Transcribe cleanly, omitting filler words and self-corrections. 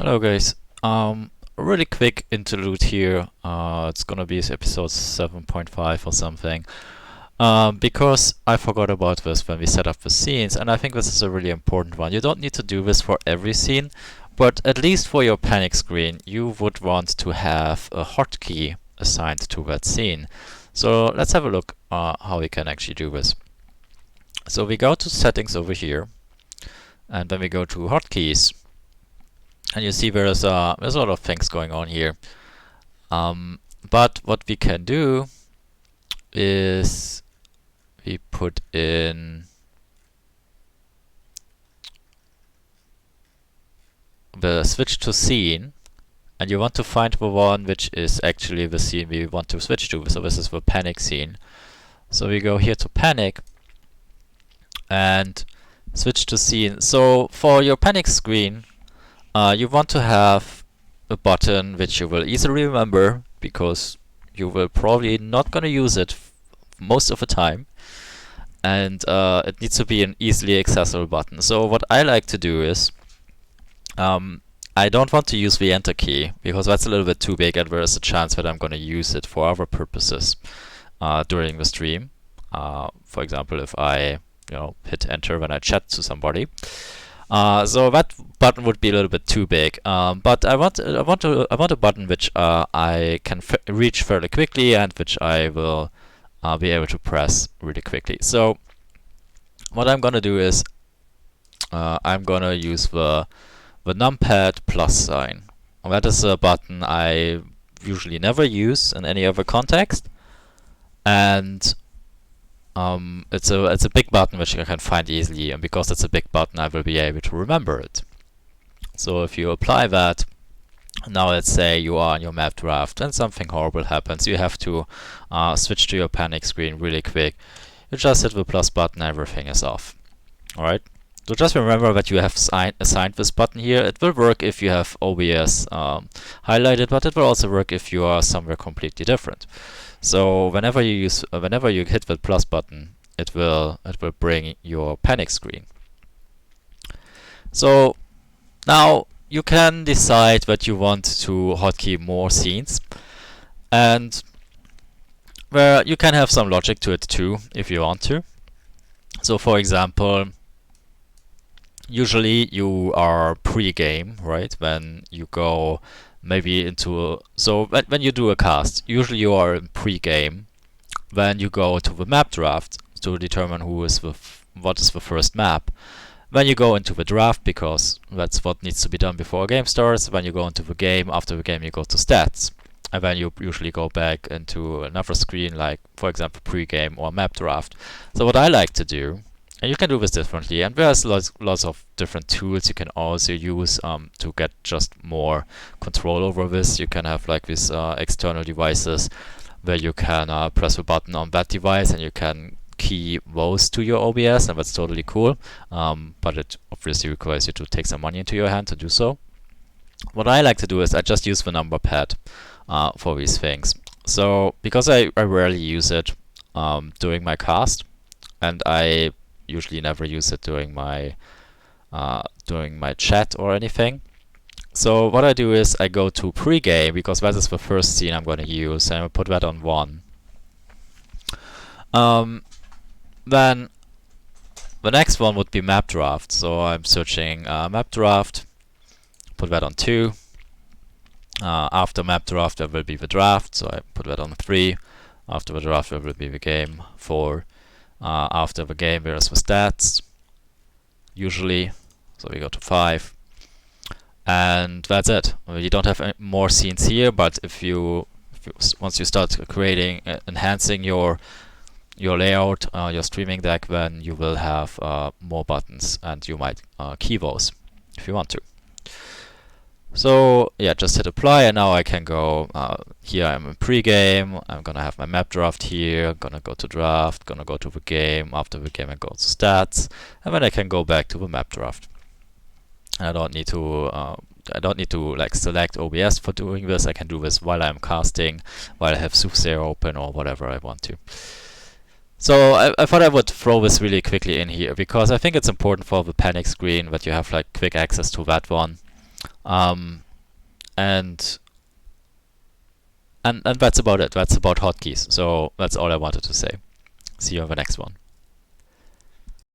Hello guys. A really quick interlude here. It's gonna be episode 7.5 or something. Because I forgot about this when we set up the scenes, and I think this is a really important one. You don't need to do this for every scene, but at least for your panic screen, you would want to have a hotkey assigned to that scene. So let's have a look how we can actually do this. So we go to settings over here, and then we go to hotkeys. And you see there's a lot of things going on here. But what we can do is we put in the switch to scene, and you want to find the one which is actually the scene we want to switch to. So this is the panic scene. So we go here to panic and switch to scene. So for your panic screen, you want to have a button which you will easily remember, because you will probably not going to use it most of the time, and it needs to be an easily accessible button. So what I like to do is, I don't want to use the enter key, because that's a little bit too big and there is a chance that I'm going to use it for other purposes during the stream. For example, if I hit enter when I chat to somebody. So that button would be a little bit too big, but I want a button which I can reach fairly quickly and which I will be able to press really quickly. So what I'm gonna do is I'm gonna use the numpad plus sign. And that is a button I usually never use in any other context, and it's a big button which I can find easily, and because it's a big button I will be able to remember it. So if you apply that, now let's say you are on your map draft and something horrible happens, you have to switch to your panic screen really quick. You just hit the plus button, everything is off. Alright, so just remember that you have assigned this button here. It will work if you have OBS highlighted, but it will also work if you are somewhere completely different. So whenever you hit the plus button, it will bring your panic screen. So now you can decide that you want to hotkey more scenes, and where you can have some logic to it too if you want to. So for example, usually you are pre-game, right? When you go maybe into when you do a cast, usually you are in pre-game when you go to the map draft to determine what is the first map. When you go into the draft, because that's what needs to be done before a game starts. When you go into the game, after the game you go to stats, and then you usually go back into another screen, like for example pre-game or map draft. So what I like to do, and you can do this differently, and there's lots of different tools you can also use to get just more control over this. You can have like these external devices where you can press a button on that device and you can key those to your OBS, and that's totally cool. But it obviously requires you to take some money into your hand to do so. What I like to do is I just use the number pad for these things. So because I rarely use it during my cast, and I usually never use it during my chat or anything. So what I do is I go to pre-game, because that is the first scene I'm going to use, and I put that on 1. Then the next one would be map draft. So I'm searching map draft, put that on 2. After map draft there will be the draft, so I put that on 3. After the draft there will be the game, 4. After the game there's the stats, usually, so we go to 5. And that's it. You don't have any more scenes here, but if you once you start creating, enhancing your layout, your streaming deck, then you will have more buttons, and you might key those if you want to. So yeah, just hit apply, and now I can go here. I'm in pre-game. I'm gonna have my map draft here. I'm gonna go to draft. Gonna go to the game. After the game, I go to stats, and then I can go back to the map draft. And I don't need to like select OBS for doing this. I can do this while I'm casting, while I have Soothsayer open or whatever I want to. So I thought I would throw this really quickly in here, because I think it's important for the panic screen that you have like quick access to that one. Um, and and that's about it. That's about hotkeys. So that's all I wanted to say. See you on the next one.